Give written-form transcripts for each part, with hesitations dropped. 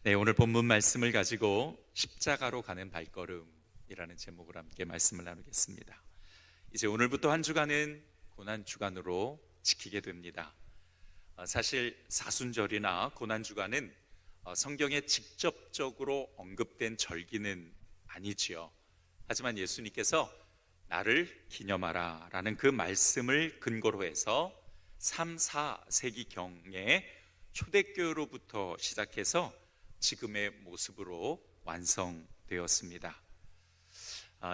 네, 오늘 본문 말씀을 가지고 십자가로 가는 발걸음이라는 제목으로 함께 말씀을 나누겠습니다. 이제 오늘부터 한 주간은 고난주간으로 지키게 됩니다. 사실 사순절이나 고난주간은 성경에 직접적으로 언급된 절기는 아니지요. 하지만 예수님께서 나를 기념하라 라는 그 말씀을 근거로 해서 3, 4세기경에 초대교회로부터 시작해서 지금의 모습으로 완성되었습니다.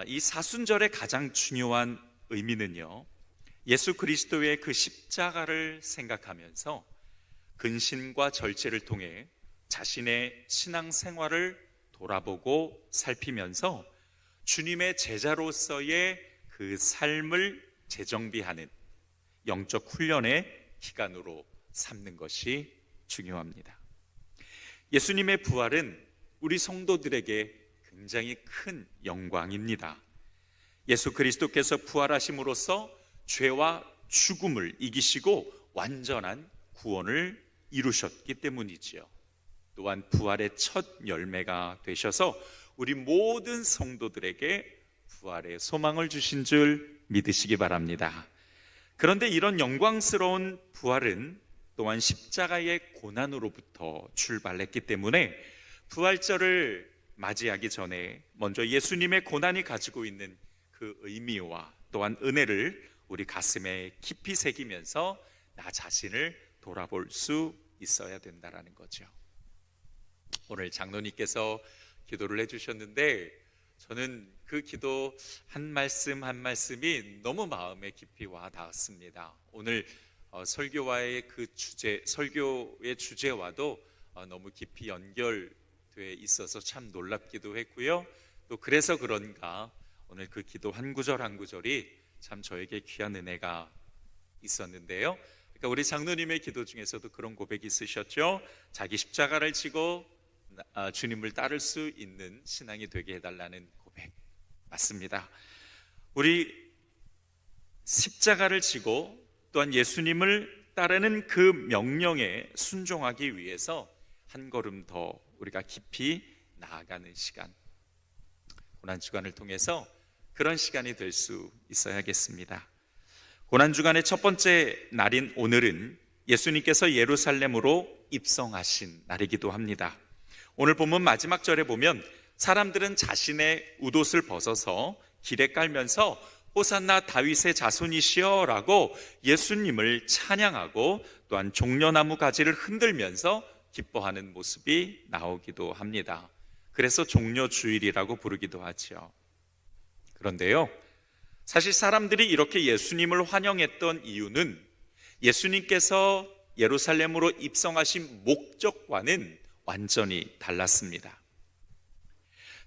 이 사순절의 가장 중요한 의미는요, 예수 그리스도의 그 십자가를 생각하면서 근신과 절제를 통해 자신의 신앙생활을 돌아보고 살피면서 주님의 제자로서의 그 삶을 재정비하는 영적 훈련의 기간으로 삼는 것이 중요합니다. 예수님의 부활은 우리 성도들에게 굉장히 큰 영광입니다. 예수 그리스도께서 부활하심으로써 죄와 죽음을 이기시고 완전한 구원을 이루셨기 때문이지요. 또한 부활의 첫 열매가 되셔서 우리 모든 성도들에게 부활의 소망을 주신 줄 믿으시기 바랍니다. 그런데 이런 영광스러운 부활은 또한 십자가의 고난으로부터 출발했기 때문에 부활절을 맞이하기 전에 먼저 예수님의 고난이 가지고 있는 그 의미와 또한 은혜를 우리 가슴에 깊이 새기면서 나 자신을 돌아볼 수 있어야 된다는 거죠. 오늘 장로님께서 기도를 해주셨는데 저는 그 기도 한 말씀 한 말씀이 너무 마음에 깊이 와 닿았습니다. 오늘 설교와의 그 주제, 설교의 주제와도 너무 깊이 연결돼 있어서 참 놀랍기도 했고요. 또 그래서 그런가 오늘 그 기도 한 구절 한 구절이 참 저에게 귀한 은혜가 있었는데요. 그러니까 우리 장로님의 기도 중에서도 그런 고백이 있으셨죠. 자기 십자가를 지고 주님을 따를 수 있는 신앙이 되게 해달라는 고백 맞습니다. 우리 십자가를 지고 또한 예수님을 따르는 그 명령에 순종하기 위해서 한 걸음 더 우리가 깊이 나아가는 시간, 고난주간을 통해서 그런 시간이 될 수 있어야겠습니다. 고난주간의 첫 번째 날인 오늘은 예수님께서 예루살렘으로 입성하신 날이기도 합니다. 오늘 본문 마지막 절에 보면 사람들은 자신의 웃옷을 벗어서 길에 깔면서 호산나 다윗의 자손이시여 라고 예수님을 찬양하고 또한 종려나무 가지를 흔들면서 기뻐하는 모습이 나오기도 합니다. 그래서 종려주일이라고 부르기도 하죠. 그런데요, 사실 사람들이 이렇게 예수님을 환영했던 이유는 예수님께서 예루살렘으로 입성하신 목적과는 완전히 달랐습니다.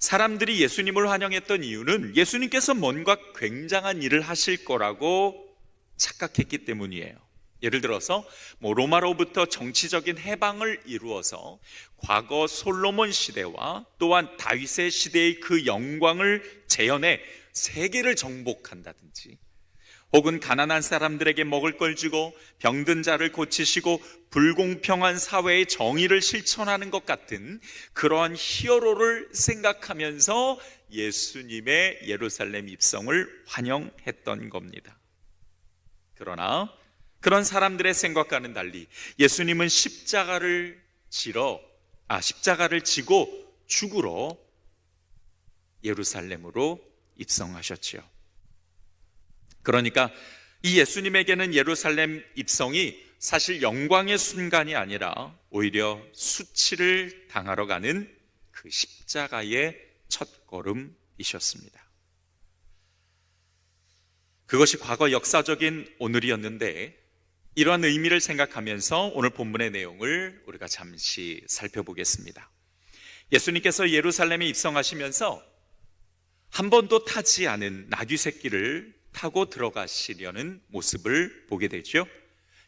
사람들이 예수님을 환영했던 이유는 예수님께서 뭔가 굉장한 일을 하실 거라고 착각했기 때문이에요. 예를 들어서 로마로부터 정치적인 해방을 이루어서 과거 솔로몬 시대와 또한 다윗의 시대의 그 영광을 재현해 세계를 정복한다든지, 혹은 가난한 사람들에게 먹을 걸 주고 병든 자를 고치시고 불공평한 사회의 정의를 실천하는 것 같은 그러한 히어로를 생각하면서 예수님의 예루살렘 입성을 환영했던 겁니다. 그러나 그런 사람들의 생각과는 달리 예수님은 십자가를 지고 죽으러 예루살렘으로 입성하셨지요. 그러니까 이 예수님에게는 예루살렘 입성이 사실 영광의 순간이 아니라 오히려 수치를 당하러 가는 그 십자가의 첫걸음이셨습니다. 그것이 과거 역사적인 오늘이었는데 이러한 의미를 생각하면서 오늘 본문의 내용을 우리가 잠시 살펴보겠습니다. 예수님께서 예루살렘에 입성하시면서 한 번도 타지 않은 나귀 새끼를 타고 들어가시려는 모습을 보게 되죠.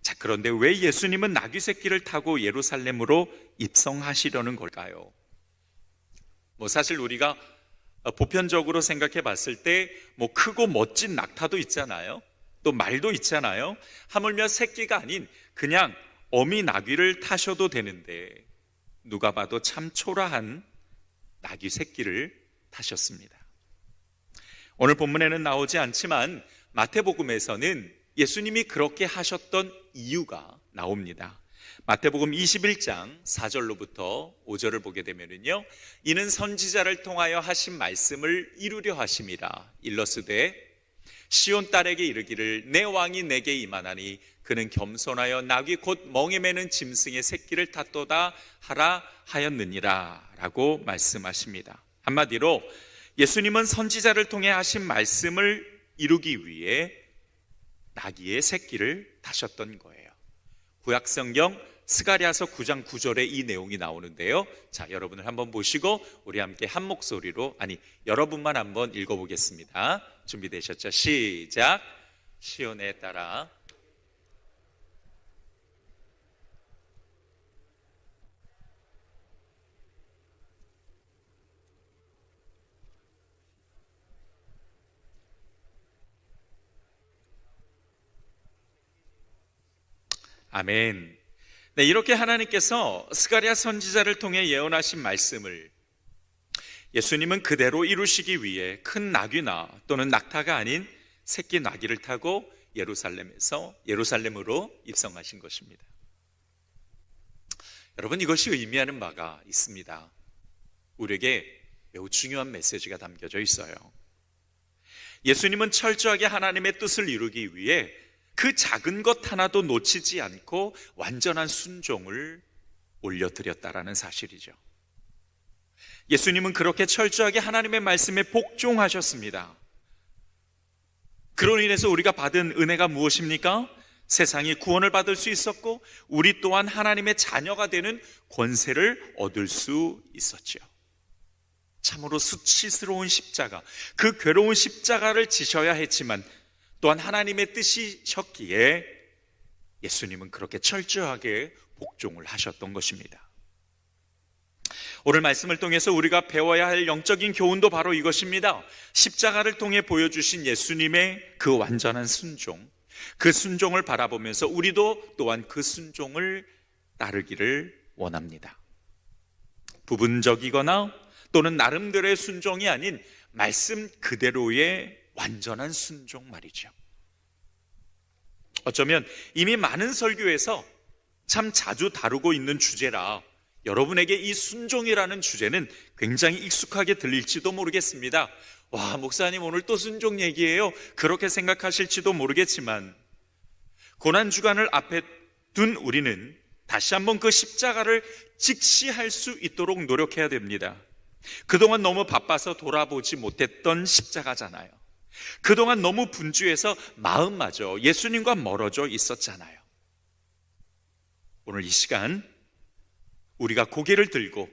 자, 그런데 왜 예수님은 나귀 새끼를 타고 예루살렘으로 입성하시려는 걸까요? 사실 우리가 보편적으로 생각해 봤을 때 크고 멋진 낙타도 있잖아요. 또 말도 있잖아요. 하물며 새끼가 아닌 그냥 어미 나귀를 타셔도 되는데 누가 봐도 참 초라한 나귀 새끼를 타셨습니다. 오늘 본문에는 나오지 않지만 마태복음에서는 예수님이 그렇게 하셨던 이유가 나옵니다. 마태복음 21장 4절로부터 5절을 보게 되면요, 이는 선지자를 통하여 하신 말씀을 이루려 하심이라. 일러스되 시온 딸에게 이르기를 내 왕이 내게 임하나니 그는 겸손하여 나귀 곧 멍에 매는 짐승의 새끼를 탔도다 하라 하였느니라 라고 말씀하십니다. 한마디로 예수님은 선지자를 통해 하신 말씀을 이루기 위해 나귀의 새끼를 타셨던 거예요. 구약성경 스가랴서 9장 9절에 이 내용이 나오는데요, 자, 여러분을 한번 보시고 우리 함께 한 목소리로, 여러분만 한번 읽어보겠습니다. 준비되셨죠? 시작. 시온에 따라 아멘. 네, 이렇게 하나님께서 스가랴 선지자를 통해 예언하신 말씀을 예수님은 그대로 이루시기 위해 큰 나귀나 또는 낙타가 아닌 새끼 나귀를 타고 예루살렘으로 입성하신 것입니다. 여러분, 이것이 의미하는 바가 있습니다. 우리에게 매우 중요한 메시지가 담겨져 있어요. 예수님은 철저하게 하나님의 뜻을 이루기 위해 그 작은 것 하나도 놓치지 않고 완전한 순종을 올려드렸다라는 사실이죠. 예수님은 그렇게 철저하게 하나님의 말씀에 복종하셨습니다. 그로 인해서 우리가 받은 은혜가 무엇입니까? 세상이 구원을 받을 수 있었고 우리 또한 하나님의 자녀가 되는 권세를 얻을 수 있었죠. 참으로 수치스러운 십자가, 그 괴로운 십자가를 지셔야 했지만 또한 하나님의 뜻이셨기에 예수님은 그렇게 철저하게 복종을 하셨던 것입니다. 오늘 말씀을 통해서 우리가 배워야 할 영적인 교훈도 바로 이것입니다. 십자가를 통해 보여주신 예수님의 그 완전한 순종, 그 순종을 바라보면서 우리도 또한 그 순종을 따르기를 원합니다. 부분적이거나 또는 나름대로의 순종이 아닌 말씀 그대로의 완전한 순종 말이죠. 어쩌면 이미 많은 설교에서 참 자주 다루고 있는 주제라 여러분에게 이 순종이라는 주제는 굉장히 익숙하게 들릴지도 모르겠습니다. 와, 목사님 오늘 또 순종 얘기예요, 그렇게 생각하실지도 모르겠지만 고난주간을 앞에 둔 우리는 다시 한번 그 십자가를 직시할 수 있도록 노력해야 됩니다. 그동안 너무 바빠서 돌아보지 못했던 십자가잖아요. 그동안 너무 분주해서 마음마저 예수님과 멀어져 있었잖아요. 오늘 이 시간 우리가 고개를 들고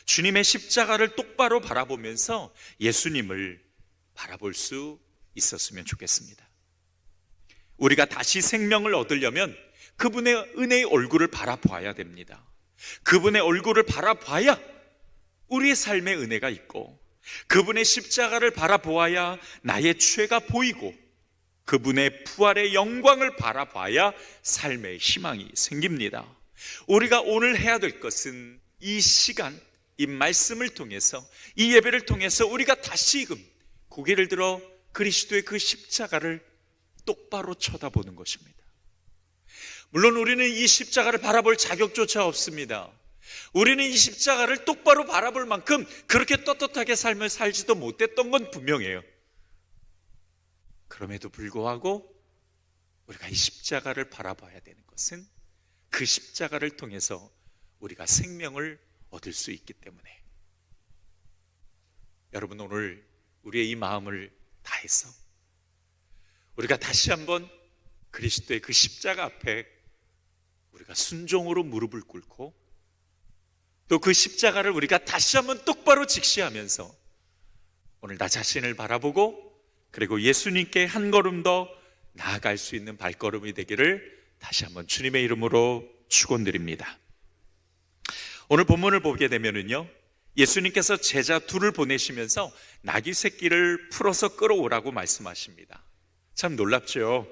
주님의 십자가를 똑바로 바라보면서 예수님을 바라볼 수 있었으면 좋겠습니다. 우리가 다시 생명을 얻으려면 그분의 은혜의 얼굴을 바라봐야 됩니다. 그분의 얼굴을 바라봐야 우리의 삶에 은혜가 있고, 그분의 십자가를 바라보아야 나의 죄가 보이고, 그분의 부활의 영광을 바라봐야 삶의 희망이 생깁니다. 우리가 오늘 해야 될 것은 이 시간, 이 말씀을 통해서, 이 예배를 통해서 우리가 다시금 고개를 들어 그리스도의 그 십자가를 똑바로 쳐다보는 것입니다. 물론 우리는 이 십자가를 바라볼 자격조차 없습니다. 우리는 이 십자가를 똑바로 바라볼 만큼 그렇게 떳떳하게 삶을 살지도 못했던 건 분명해요. 그럼에도 불구하고 우리가 이 십자가를 바라봐야 되는 것은 그 십자가를 통해서 우리가 생명을 얻을 수 있기 때문에, 여러분 오늘 우리의 이 마음을 다해서 우리가 다시 한번 그리스도의 그 십자가 앞에 우리가 순종으로 무릎을 꿇고 또 그 십자가를 우리가 다시 한번 똑바로 직시하면서 오늘 나 자신을 바라보고 그리고 예수님께 한 걸음 더 나아갈 수 있는 발걸음이 되기를 다시 한번 주님의 이름으로 축원드립니다. 오늘 본문을 보게 되면은요, 예수님께서 제자 둘을 보내시면서 나귀 새끼를 풀어서 끌어오라고 말씀하십니다. 참 놀랍죠.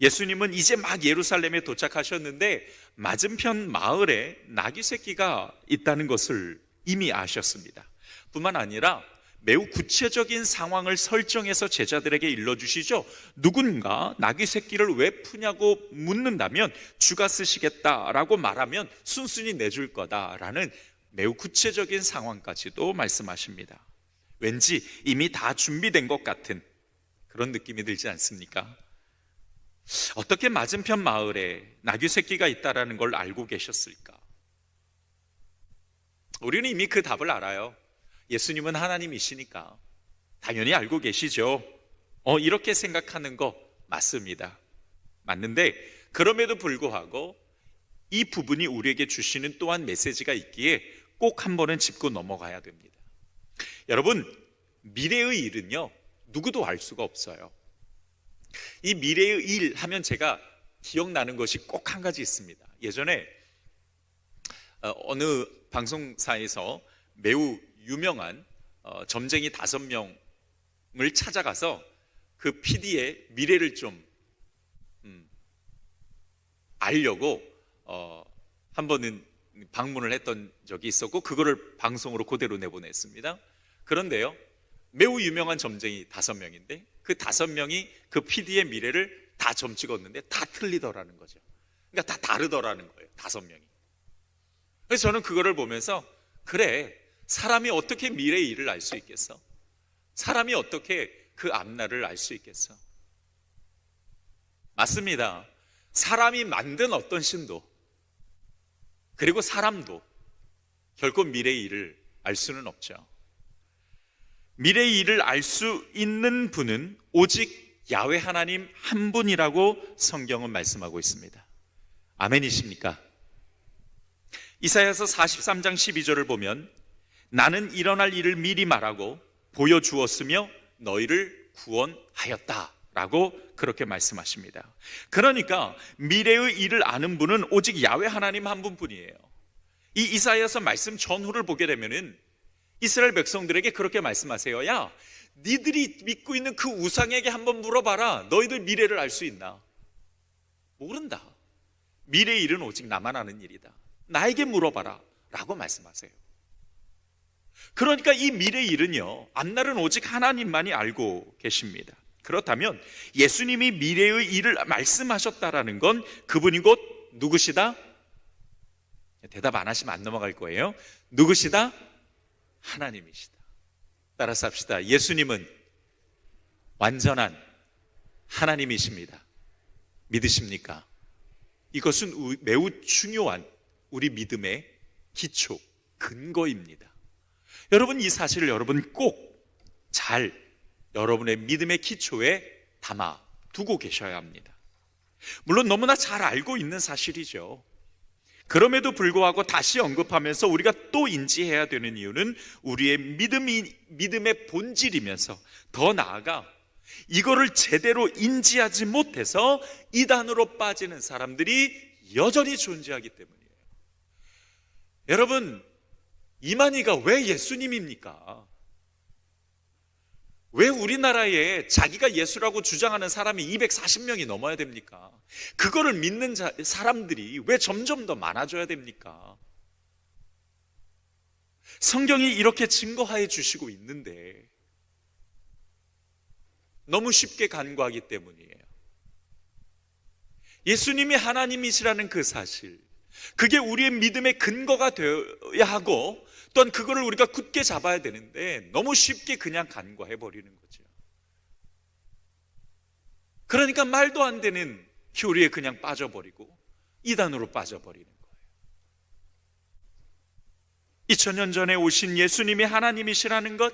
예수님은 이제 막 예루살렘에 도착하셨는데 맞은편 마을에 나귀 새끼가 있다는 것을 이미 아셨습니다. 뿐만 아니라 매우 구체적인 상황을 설정해서 제자들에게 일러주시죠. 누군가 나귀 새끼를 왜 푸냐고 묻는다면 주가 쓰시겠다라고 말하면 순순히 내줄 거다라는 매우 구체적인 상황까지도 말씀하십니다. 왠지 이미 다 준비된 것 같은 그런 느낌이 들지 않습니까? 어떻게 맞은편 마을에 나귀 새끼가 있다는 걸 알고 계셨을까? 우리는 이미 그 답을 알아요. 예수님은 하나님이시니까 당연히 알고 계시죠. 이렇게 생각하는 거 맞습니다. 맞는데 그럼에도 불구하고 이 부분이 우리에게 주시는 또한 메시지가 있기에 꼭 한 번은 짚고 넘어가야 됩니다. 여러분, 미래의 일은요, 누구도 알 수가 없어요. 이 미래의 일 하면 제가 기억나는 것이 꼭 한 가지 있습니다. 예전에 어느 방송사에서 매우 유명한 점쟁이 5명을 찾아가서 그 PD의 미래를 좀 알려고 한 번은 방문을 했던 적이 있었고 그거를 방송으로 그대로 내보냈습니다. 그런데요, 매우 유명한 점쟁이 5명인데 그 5명이 그 PD의 미래를 다 점 찍었는데 다 틀리더라는 거죠. 그러니까 다 다르더라는 거예요, 5명이. 그래서 저는 그거를 보면서 그래, 사람이 어떻게 미래의 일을 알 수 있겠어? 사람이 어떻게 그 앞날을 알 수 있겠어? 맞습니다. 사람이 만든 어떤 신도 그리고 사람도 결코 미래의 일을 알 수는 없죠. 미래의 일을 알 수 있는 분은 오직 야훼 하나님 한 분이라고 성경은 말씀하고 있습니다. 아멘이십니까? 이사야서 43장 12절을 보면 나는 일어날 일을 미리 말하고 보여주었으며 너희를 구원하였다 라고 그렇게 말씀하십니다. 그러니까 미래의 일을 아는 분은 오직 야훼 하나님 한 분뿐이에요. 이 이사야서 말씀 전후를 보게 되면은 이스라엘 백성들에게 그렇게 말씀하세요. 야, 니들이 믿고 있는 그 우상에게 한번 물어봐라. 너희들 미래를 알 수 있나? 모른다. 미래의 일은 오직 나만 아는 일이다. 나에게 물어봐라 라고 말씀하세요. 그러니까 이 미래의 일은요, 앞날은 오직 하나님만이 알고 계십니다. 그렇다면 예수님이 미래의 일을 말씀하셨다라는 건 그분이 곧 누구시다? 대답 안 하시면 안 넘어갈 거예요. 누구시다? 하나님이시다. 따라서 합시다. 예수님은 완전한 하나님이십니다. 믿으십니까? 이것은 매우 중요한 우리 믿음의 기초, 근거입니다. 여러분, 이 사실을 여러분 꼭 잘 여러분의 믿음의 기초에 담아 두고 계셔야 합니다. 물론 너무나 잘 알고 있는 사실이죠. 그럼에도 불구하고 다시 언급하면서 우리가 또 인지해야 되는 이유는 우리의 믿음의 본질이면서 더 나아가 이거를 제대로 인지하지 못해서 이단으로 빠지는 사람들이 여전히 존재하기 때문이에요. 여러분, 이만희가 왜 예수님입니까? 왜 우리나라에 자기가 예수라고 주장하는 사람이 240명이 넘어야 됩니까? 그거를 믿는 사람들이 왜 점점 더 많아져야 됩니까? 성경이 이렇게 증거하여 주시고 있는데 너무 쉽게 간과하기 때문이에요. 예수님이 하나님이시라는 그 사실, 그게 우리의 믿음의 근거가 되어야 하고 또한 그거를 우리가 굳게 잡아야 되는데 너무 쉽게 그냥 간과해버리는 거죠. 그러니까 말도 안 되는 교리에 그냥 빠져버리고 이단으로 빠져버리는 거예요. 2000년 전에 오신 예수님이 하나님이시라는 것,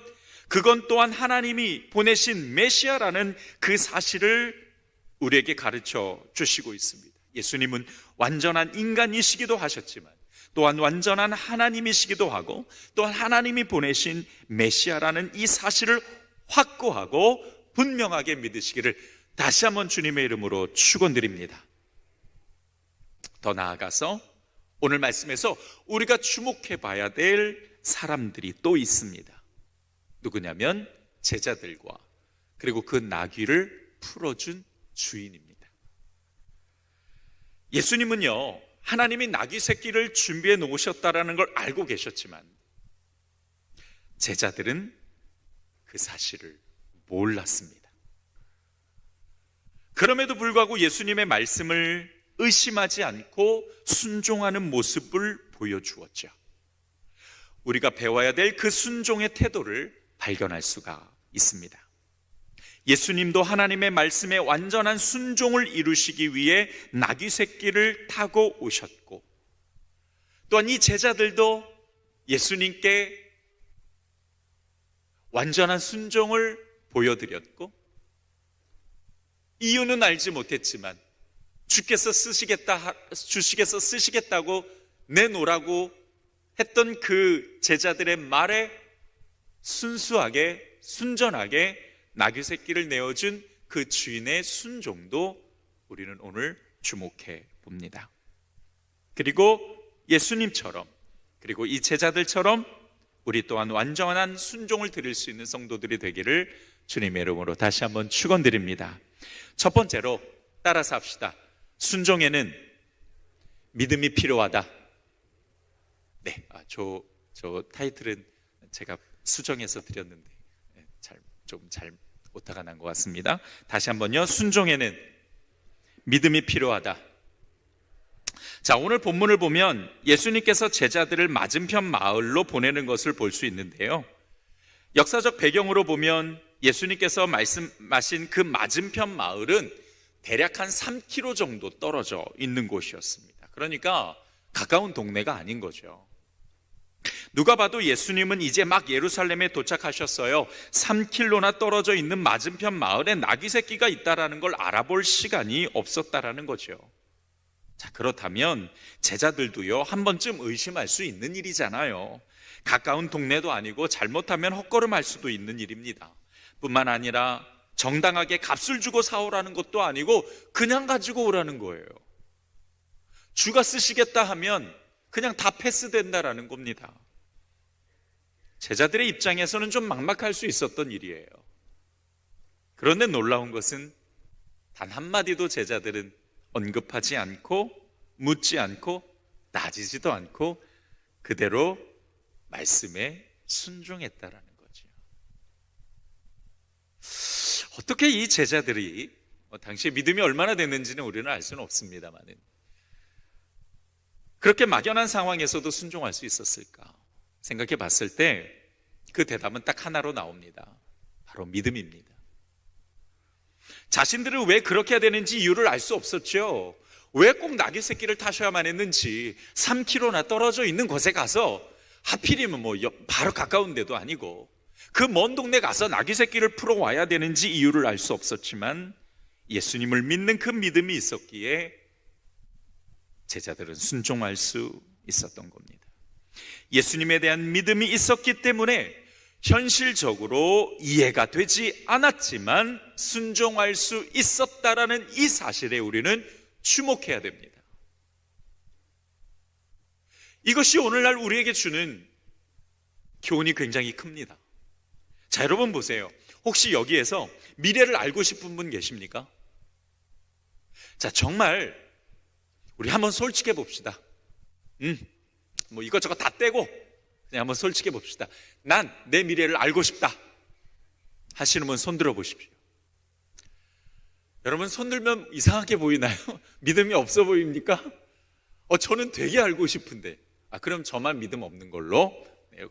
그건 또한 하나님이 보내신 메시아라는 그 사실을 우리에게 가르쳐 주시고 있습니다. 예수님은 완전한 인간이시기도 하셨지만 또한 완전한 하나님이시기도 하고 또한 하나님이 보내신 메시아라는 이 사실을 확고하고 분명하게 믿으시기를 다시 한번 주님의 이름으로 축원드립니다. 더 나아가서 오늘 말씀에서 우리가 주목해 봐야 될 사람들이 또 있습니다. 누구냐면 제자들과 그리고 그 나귀를 풀어준 주인입니다. 예수님은요, 하나님이 나귀 새끼를 준비해 놓으셨다라는 걸 알고 계셨지만 제자들은 그 사실을 몰랐습니다. 그럼에도 불구하고 예수님의 말씀을 의심하지 않고 순종하는 모습을 보여주었죠. 우리가 배워야 될 그 순종의 태도를 발견할 수가 있습니다. 예수님도 하나님의 말씀에 완전한 순종을 이루시기 위해 나귀 새끼를 타고 오셨고, 또한 이 제자들도 예수님께 완전한 순종을 보여드렸고, 이유는 알지 못했지만 주께서 주시께서 쓰시겠다고 내놓으라고 했던 그 제자들의 말에 순수하게 순전하게 나귀 새끼를 내어준 그 주인의 순종도 우리는 오늘 주목해 봅니다. 그리고 예수님처럼, 그리고 이 제자들처럼 우리 또한 완전한 순종을 드릴 수 있는 성도들이 되기를 주님의 이름으로 다시 한번 축원드립니다. 첫 번째로 따라서 합시다. 순종에는 믿음이 필요하다. 네, 저 타이틀은 제가 수정해서 드렸는데 잘 오타가 난 것 같습니다. 다시 한번요. 순종에는 믿음이 필요하다. 자, 오늘 본문을 보면 예수님께서 제자들을 맞은편 마을로 보내는 것을 볼 수 있는데요. 역사적 배경으로 보면 예수님께서 말씀하신 그 맞은편 마을은 대략 한 3km 정도 떨어져 있는 곳이었습니다. 그러니까 가까운 동네가 아닌 거죠. 누가 봐도 예수님은 이제 막 예루살렘에 도착하셨어요. 3km나 떨어져 있는 맞은편 마을에 나귀 새끼가 있다라는 걸 알아볼 시간이 없었다라는 거죠. 자, 그렇다면 제자들도요, 한 번쯤 의심할 수 있는 일이잖아요. 가까운 동네도 아니고 잘못하면 헛걸음할 수도 있는 일입니다. 뿐만 아니라 정당하게 값을 주고 사오라는 것도 아니고 그냥 가지고 오라는 거예요. 주가 쓰시겠다 하면 그냥 다 패스된다라는 겁니다. 제자들의 입장에서는 좀 막막할 수 있었던 일이에요. 그런데 놀라운 것은 단 한마디도 제자들은 언급하지 않고 묻지 않고 따지지도 않고 그대로 말씀에 순종했다라는 거죠. 어떻게 이 제자들이 당시에 믿음이 얼마나 됐는지는 우리는 알 수는 없습니다만은 그렇게 막연한 상황에서도 순종할 수 있었을까 생각해 봤을 때 그 대답은 딱 하나로 나옵니다. 바로 믿음입니다. 자신들은 왜 그렇게 해야 되는지 이유를 알 수 없었죠. 왜 꼭 나귀 새끼를 타셔야만 했는지 3km나 떨어져 있는 곳에 가서 하필이면 바로 가까운 데도 아니고 그 먼 동네 가서 나귀 새끼를 풀어와야 되는지 이유를 알 수 없었지만 예수님을 믿는 그 믿음이 있었기에 제자들은 순종할 수 있었던 겁니다. 예수님에 대한 믿음이 있었기 때문에 현실적으로 이해가 되지 않았지만 순종할 수 있었다라는 이 사실에 우리는 주목해야 됩니다. 이것이 오늘날 우리에게 주는 교훈이 굉장히 큽니다. 자, 여러분 보세요. 혹시 여기에서 미래를 알고 싶은 분 계십니까? 자, 정말 우리 한번 솔직해 봅시다. 이것저것 다 떼고 그냥 한번 솔직해 봅시다. 난 내 미래를 알고 싶다 하시는 분 손 들어 보십시오. 여러분 손 들면 이상하게 보이나요? 믿음이 없어 보입니까? 저는 되게 알고 싶은데. 그럼 저만 믿음 없는 걸로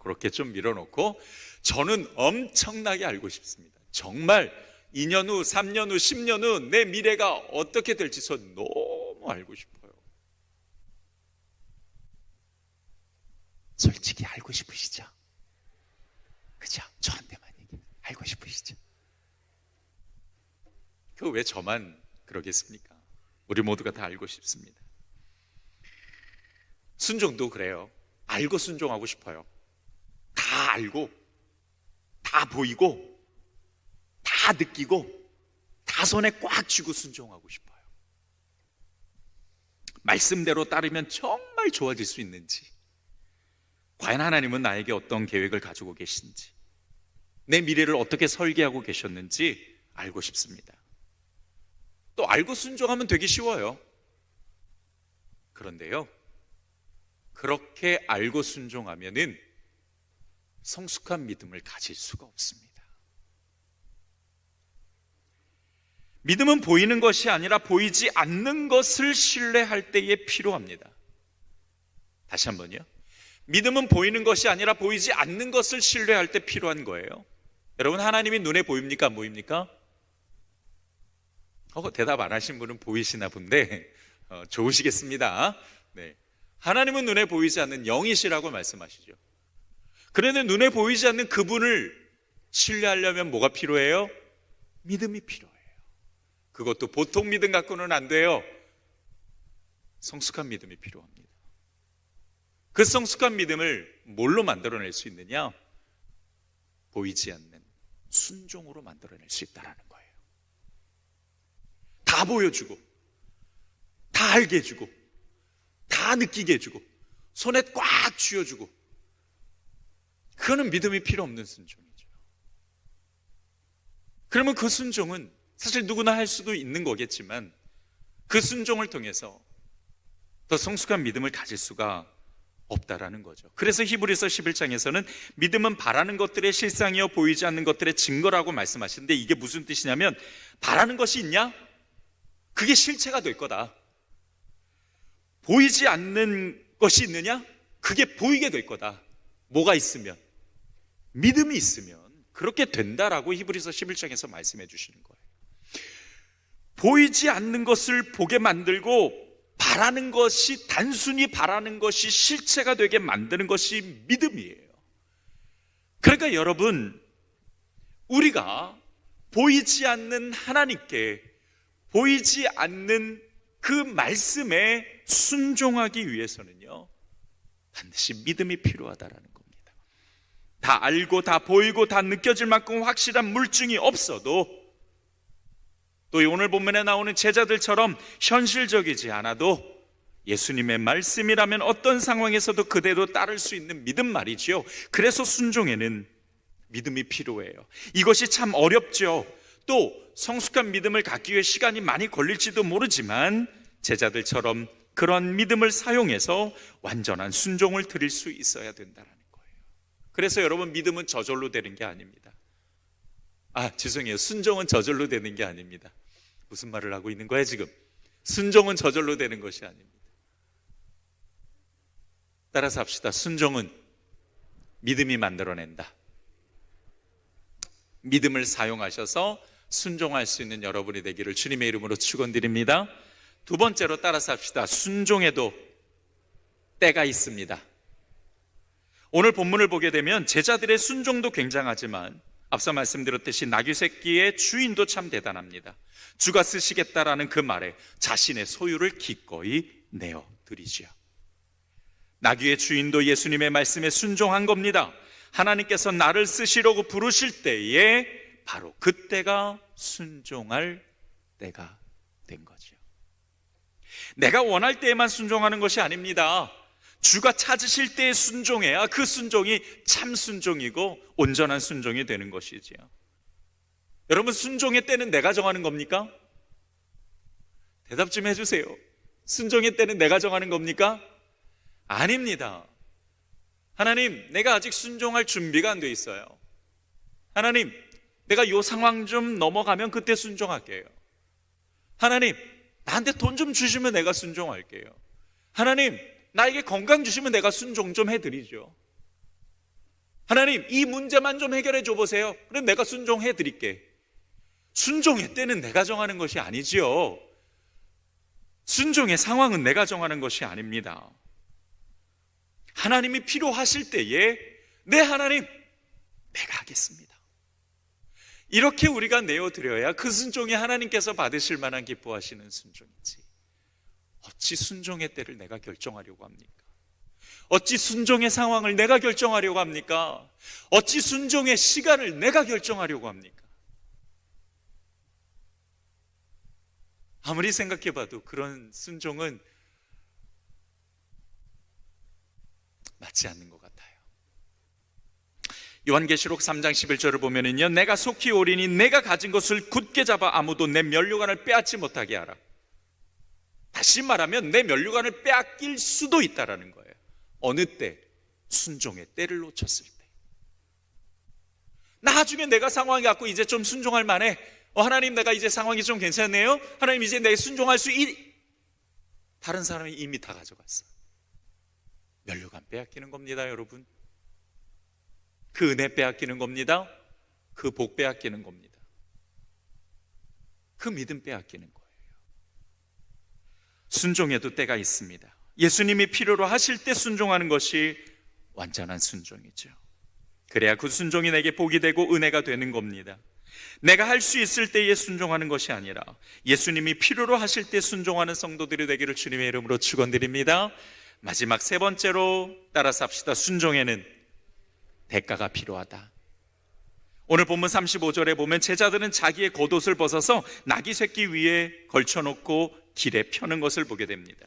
그렇게 좀 밀어놓고 저는 엄청나게 알고 싶습니다. 정말 2년 후, 3년 후, 10년 후 내 미래가 어떻게 될지 저 너무 알고 싶어요. 솔직히 알고 싶으시죠? 그죠? 저한테만 얘기해. 알고 싶으시죠? 왜 저만 그러겠습니까? 우리 모두가 다 알고 싶습니다. 순종도 그래요. 알고 순종하고 싶어요. 다 알고, 다 보이고, 다 느끼고, 다 손에 꽉 쥐고 순종하고 싶어요. 말씀대로 따르면 정말 좋아질 수 있는지, 과연 하나님은 나에게 어떤 계획을 가지고 계신지, 내 미래를 어떻게 설계하고 계셨는지 알고 싶습니다. 또 알고 순종하면 되게 쉬워요. 그런데요, 그렇게 알고 순종하면은 성숙한 믿음을 가질 수가 없습니다. 믿음은 보이는 것이 아니라 보이지 않는 것을 신뢰할 때에 필요합니다. 다시 한번요. 믿음은 보이는 것이 아니라 보이지 않는 것을 신뢰할 때 필요한 거예요. 여러분, 하나님이 눈에 보입니까? 안 보입니까? 대답 안 하신 분은 보이시나 본데 좋으시겠습니다. 네. 하나님은 눈에 보이지 않는 영이시라고 말씀하시죠. 그런데 눈에 보이지 않는 그분을 신뢰하려면 뭐가 필요해요? 믿음이 필요해요. 그것도 보통 믿음 갖고는 안 돼요. 성숙한 믿음이 필요합니다. 그 성숙한 믿음을 뭘로 만들어낼 수 있느냐? 보이지 않는 순종으로 만들어낼 수 있다는 거예요. 다 보여주고, 다 알게 해주고, 다 느끼게 해주고, 손에 꽉 쥐어주고, 그거는 믿음이 필요 없는 순종이죠. 그러면 그 순종은 사실 누구나 할 수도 있는 거겠지만 그 순종을 통해서 더 성숙한 믿음을 가질 수가 없다라는 거죠. 그래서 히브리서 11장에서는 믿음은 바라는 것들의 실상이요 보이지 않는 것들의 증거라고 말씀하시는데, 이게 무슨 뜻이냐면, 바라는 것이 있냐? 그게 실체가 될 거다. 보이지 않는 것이 있느냐? 그게 보이게 될 거다. 뭐가 있으면? 믿음이 있으면 그렇게 된다라고 히브리서 11장에서 말씀해 주시는 거예요. 보이지 않는 것을 보게 만들고, 바라는 것이, 단순히 바라는 것이 실체가 되게 만드는 것이 믿음이에요. 그러니까 여러분, 우리가 보이지 않는 하나님께, 보이지 않는 그 말씀에 순종하기 위해서는요, 반드시 믿음이 필요하다라는 겁니다. 다 알고 다 보이고 다 느껴질 만큼 확실한 물증이 없어도, 또 오늘 본문에 나오는 제자들처럼 현실적이지 않아도 예수님의 말씀이라면 어떤 상황에서도 그대로 따를 수 있는 믿음 말이죠. 그래서 순종에는 믿음이 필요해요. 이것이 참 어렵죠. 또 성숙한 믿음을 갖기 위해 시간이 많이 걸릴지도 모르지만 제자들처럼 그런 믿음을 사용해서 완전한 순종을 드릴 수 있어야 된다는 거예요. 그래서 여러분, 믿음은 저절로 되는 게 아닙니다. 죄송해요. 순종은 저절로 되는 게 아닙니다. 무슨 말을 하고 있는 거예요 지금? 순종은 저절로 되는 것이 아닙니다. 따라서 합시다. 순종은 믿음이 만들어낸다. 믿음을 사용하셔서 순종할 수 있는 여러분이 되기를 주님의 이름으로 축원드립니다. 두 번째로 따라서 합시다. 순종에도 때가 있습니다. 오늘 본문을 보게 되면 제자들의 순종도 굉장하지만 앞서 말씀드렸듯이 나귀 새끼의 주인도 참 대단합니다. 주가 쓰시겠다라는 그 말에 자신의 소유를 기꺼이 내어드리죠. 나귀의 주인도 예수님의 말씀에 순종한 겁니다. 하나님께서 나를 쓰시려고 부르실 때에 바로 그때가 순종할 때가 된 거죠. 내가 원할 때에만 순종하는 것이 아닙니다. 주가 찾으실 때에 순종해야 그 순종이 참 순종이고 온전한 순종이 되는 것이지요. 여러분, 순종의 때는 내가 정하는 겁니까? 대답 좀 해주세요. 순종의 때는 내가 정하는 겁니까? 아닙니다. 하나님, 내가 아직 순종할 준비가 안 돼 있어요. 하나님, 내가 이 상황 좀 넘어가면 그때 순종할게요. 하나님, 나한테 돈 좀 주시면 내가 순종할게요. 하나님, 나에게 건강 주시면 내가 순종 좀 해드리죠. 하나님, 이 문제만 좀 해결해 줘보세요. 그럼 내가 순종해 드릴게. 순종의 때는 내가 정하는 것이 아니지요. 순종의 상황은 내가 정하는 것이 아닙니다. 하나님이 필요하실 때에 네 하나님, 내가 하겠습니다. 이렇게 우리가 내어드려야 그 순종이 하나님께서 받으실 만한 기뻐하시는 순종이지. 어찌 순종의 때를 내가 결정하려고 합니까? 어찌 순종의 상황을 내가 결정하려고 합니까? 어찌 순종의 시간을 내가 결정하려고 합니까? 아무리 생각해봐도 그런 순종은 맞지 않는 것 같아요. 요한계시록 3장 11절을 보면은요, 내가 속히 오리니 내가 가진 것을 굳게 잡아 아무도 내 면류관을 빼앗지 못하게 하라. 다시 말하면 내 면류관을 빼앗길 수도 있다라는 거예요. 어느 때? 순종의 때를 놓쳤을 때. 나중에 내가 상황이 갖고 이제 좀 순종할 만해. 하나님, 내가 이제 상황이 좀 괜찮네요. 하나님, 이제 내가 순종할 수 다른 사람이 이미 다 가져갔어. 면류관 빼앗기는 겁니다, 여러분. 그 은혜 빼앗기는 겁니다. 그 복 빼앗기는 겁니다. 그 믿음 빼앗기는 거예요. 순종에도 때가 있습니다. 예수님이 필요로 하실 때 순종하는 것이 완전한 순종이죠. 그래야 그 순종이 내게 복이 되고 은혜가 되는 겁니다. 내가 할 수 있을 때에 순종하는 것이 아니라 예수님이 필요로 하실 때 순종하는 성도들이 되기를 주님의 이름으로 축원드립니다. 마지막 세 번째로 따라서 합시다. 순종에는 대가가 필요하다. 오늘 본문 35절에 보면 제자들은 자기의 겉옷을 벗어서 나귀 새끼 위에 걸쳐놓고 길에 펴는 것을 보게 됩니다.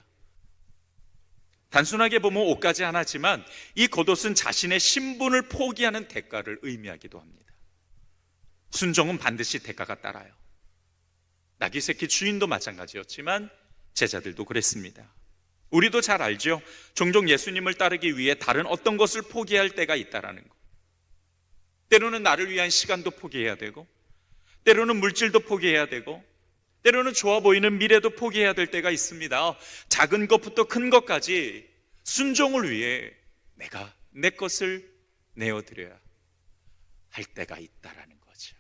단순하게 보면 옷까지 하나지만 이 겉옷은 자신의 신분을 포기하는 대가를 의미하기도 합니다. 순종은 반드시 대가가 따라요. 나귀 새끼 주인도 마찬가지였지만 제자들도 그랬습니다. 우리도 잘 알죠. 종종 예수님을 따르기 위해 다른 어떤 것을 포기할 때가 있다라는 거. 때로는 나를 위한 시간도 포기해야 되고, 때로는 물질도 포기해야 되고, 때로는 좋아 보이는 미래도 포기해야 될 때가 있습니다. 작은 것부터 큰 것까지 순종을 위해 내가 내 것을 내어드려야 할 때가 있다라는 거죠.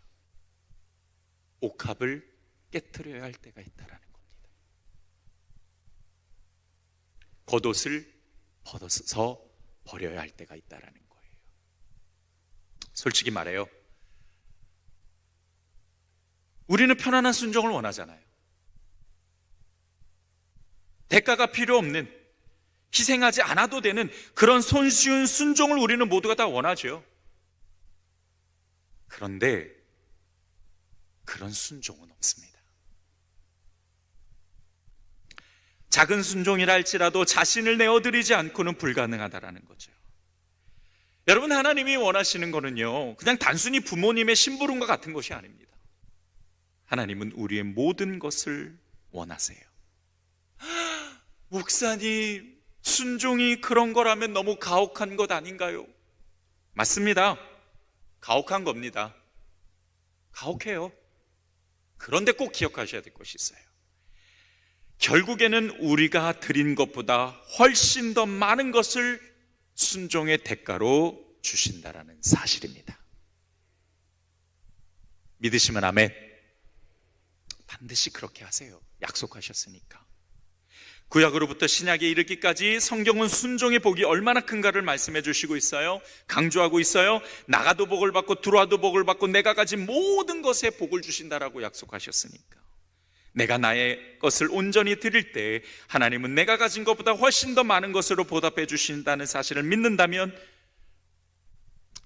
옥합을 깨트려야 할 때가 있다라는 겁니다. 겉옷을 벗어서 버려야 할 때가 있다라는 거예요. 솔직히 말해요. 우리는 편안한 순종을 원하잖아요. 대가가 필요 없는, 희생하지 않아도 되는 그런 손쉬운 순종을 우리는 모두가 다 원하죠. 그런데 그런 순종은 없습니다. 작은 순종이라 할지라도 자신을 내어드리지 않고는 불가능하다라는 거죠. 여러분, 하나님이 원하시는 거는요, 그냥 단순히 부모님의 심부름과 같은 것이 아닙니다. 하나님은 우리의 모든 것을 원하세요. 목사님, 순종이 그런 거라면 너무 가혹한 것 아닌가요? 맞습니다. 가혹한 겁니다. 가혹해요. 그런데 꼭 기억하셔야 될 것이 있어요. 결국에는 우리가 드린 것보다 훨씬 더 많은 것을 순종의 대가로 주신다라는 사실입니다. 믿으시면 아멘. 반드시 그렇게 하세요. 약속하셨으니까. 구약으로부터 신약에 이르기까지 성경은 순종의 복이 얼마나 큰가를 말씀해 주시고 있어요. 강조하고 있어요. 나가도 복을 받고 들어와도 복을 받고 내가 가진 모든 것에 복을 주신다라고 약속하셨으니까. 내가 나의 것을 온전히 드릴 때 하나님은 내가 가진 것보다 훨씬 더 많은 것으로 보답해 주신다는 사실을 믿는다면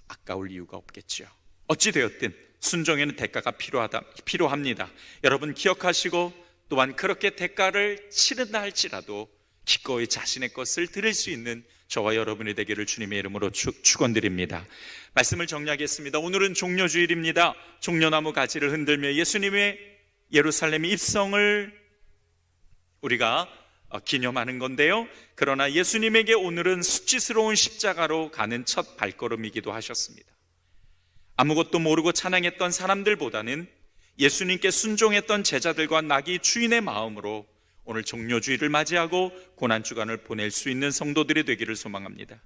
아까울 이유가 없겠죠. 어찌 되었든 순종에는 대가가 필요합니다. 여러분 기억하시고 또한 그렇게 대가를 치른다 할지라도 기꺼이 자신의 것을 드릴 수 있는 저와 여러분이 되기를 주님의 이름으로 축원드립니다. 말씀을 정리하겠습니다. 오늘은 종려주일입니다. 종려나무 가지를 흔들며 예수님의 예루살렘 입성을 우리가 기념하는 건데요. 그러나 예수님에게 오늘은 수치스러운 십자가로 가는 첫 발걸음이기도 하셨습니다. 아무것도 모르고 찬양했던 사람들보다는 예수님께 순종했던 제자들과 나귀 주인의 마음으로 오늘 종려주일을 맞이하고 고난주간을 보낼 수 있는 성도들이 되기를 소망합니다.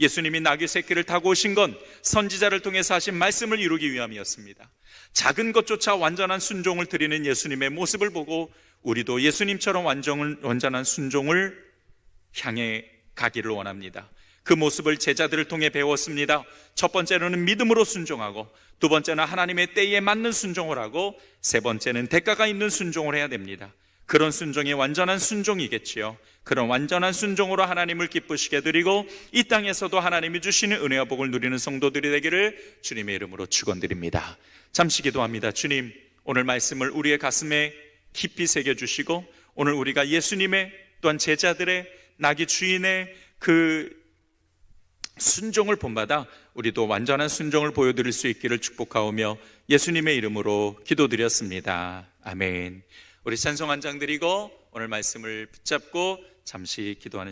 예수님이 나귀 새끼를 타고 오신 건 선지자를 통해서 하신 말씀을 이루기 위함이었습니다. 작은 것조차 완전한 순종을 드리는 예수님의 모습을 보고 우리도 예수님처럼 완전한 순종을 향해 가기를 원합니다. 그 모습을 제자들을 통해 배웠습니다. 첫 번째로는 믿음으로 순종하고, 두 번째는 하나님의 때에 맞는 순종을 하고, 세 번째는 대가가 있는 순종을 해야 됩니다. 그런 순종이 완전한 순종이겠지요. 그런 완전한 순종으로 하나님을 기쁘시게 드리고 이 땅에서도 하나님이 주시는 은혜와 복을 누리는 성도들이 되기를 주님의 이름으로 축원드립니다. 잠시 기도합니다. 주님, 오늘 말씀을 우리의 가슴에 깊이 새겨주시고 오늘 우리가 예수님의 또한 제자들의 나귀 주인의 그 순종을 본받아 우리도 완전한 순종을 보여드릴 수 있기를 축복하오며 예수님의 이름으로 기도드렸습니다. 아멘. 우리 찬송 한 장 드리고 오늘 말씀을 붙잡고 잠시 기도하는